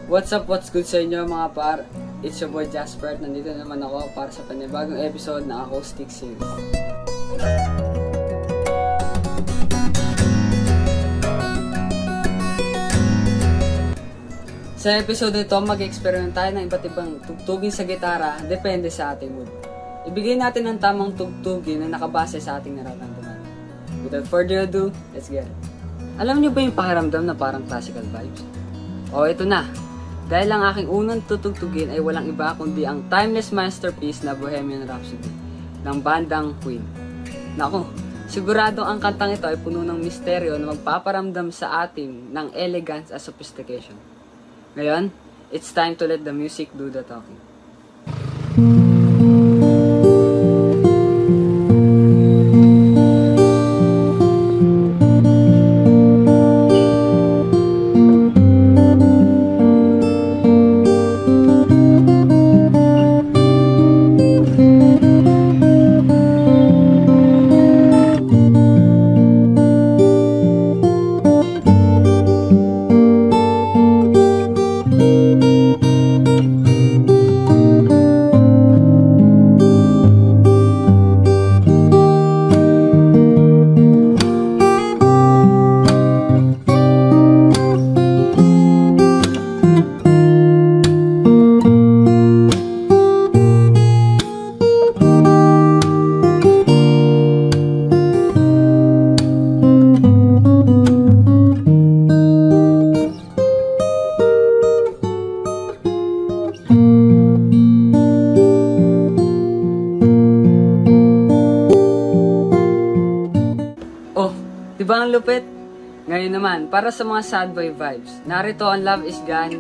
What's up, what's good sa inyo mga par? It's your boy Jasper at nandito naman ako para sa panibagong episode ng Acoustic Series. Sa episode nito, mag-experiment tayo ng iba't ibang tugtugin sa gitara depende sa ating mood. Ibigay natin ang tamang tugtugin na nakabase sa ating nararamdaman. Without further ado, let's get it. Alam niyo ba yung pakiramdam na parang classical vibes? O ito na! Dahil ang aking unang tutugtugin ay walang iba kundi ang timeless masterpiece na Bohemian Rhapsody ng bandang Queen. Naku, sigurado ang kantang ito ay puno ng misteryo na magpaparamdam sa atin ng elegance at sophistication. Ngayon, it's time to let the music do the talking. Diba ang lupit? Ngayon naman, para sa mga sad boy vibes, narito ang Love Is Gone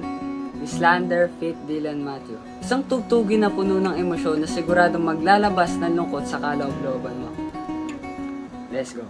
ni Slander feat. Dylan Matthew. Isang tugtugin na puno ng emosyon na siguradong maglalabas ng lungkot sa kaloob-looban mo. Let's go!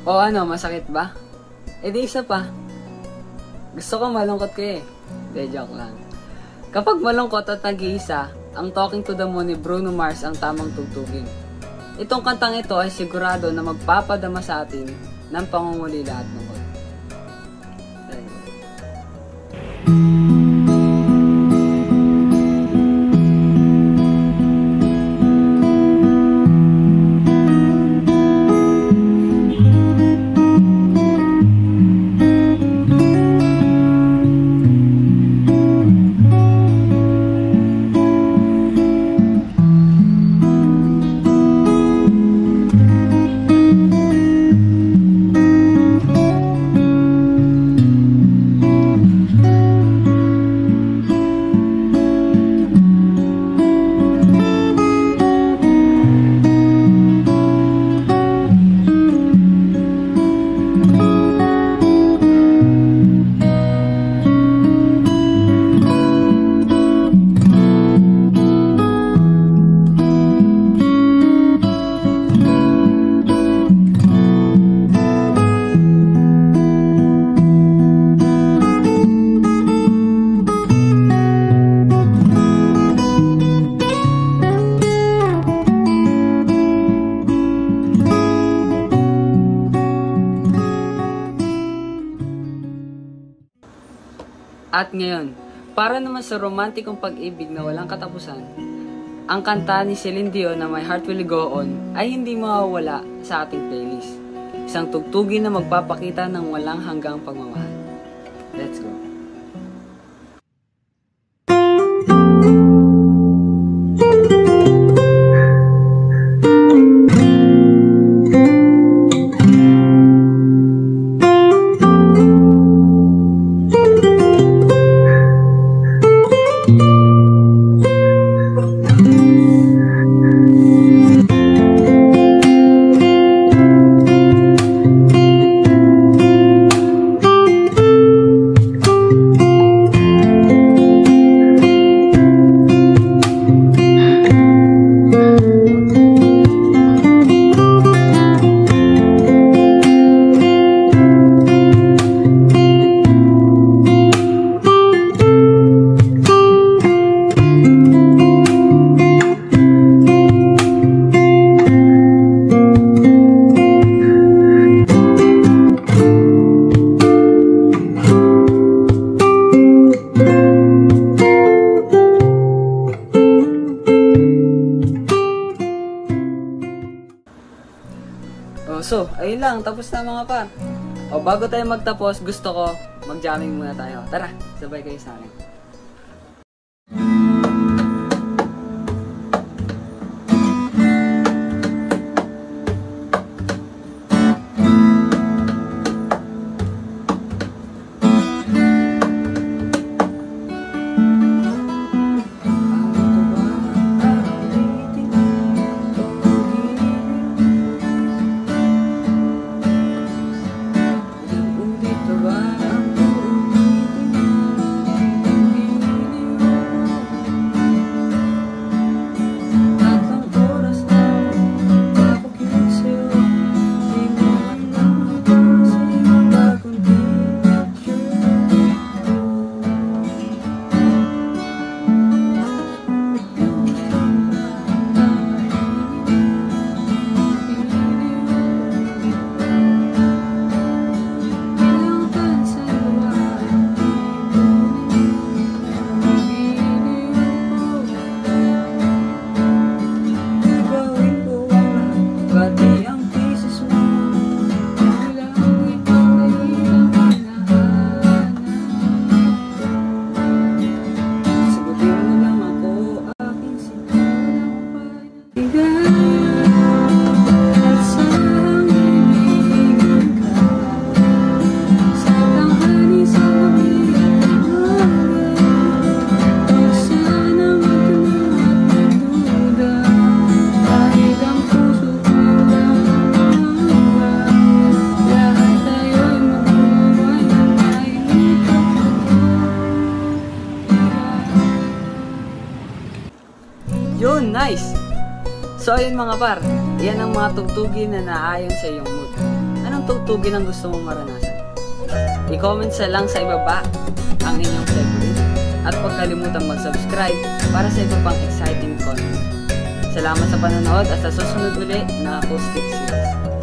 O ano, masakit ba? E di isa pa. Gusto ko malungkot ko eh. De, joke lang. Kapag malungkot at nag-iisa, ang Talking to the Moon ni Bruno Mars ang tamang tugtugin. Itong kantang ito ay sigurado na magpapadama sa atin ng pangungulila at lungkot. At ngayon, para naman sa romantikong pag-ibig na walang katapusan, ang kanta ni Celine Dion na My Heart Will Go On ay hindi mawawala sa ating playlist. Isang tugtugin na magpapakita ng walang hanggang pagmamahal. Let's go. So, ayun lang. Tapos na mga par. Bago tayo magtapos, gusto ko mag-jamming muna tayo. Tara, sabay kayo sa akin. Yun, nice! So ayun mga par, yan ang mga tugtugin na naayon sa iyong mood. Anong tugtugin ang gusto mong maranasan? I-comment sa lang sa ibaba ang inyong favorite. At huwag kalimutang mag-subscribe para sa iba pang exciting content. Salamat sa panonood at sa susunod uli na acoustic series.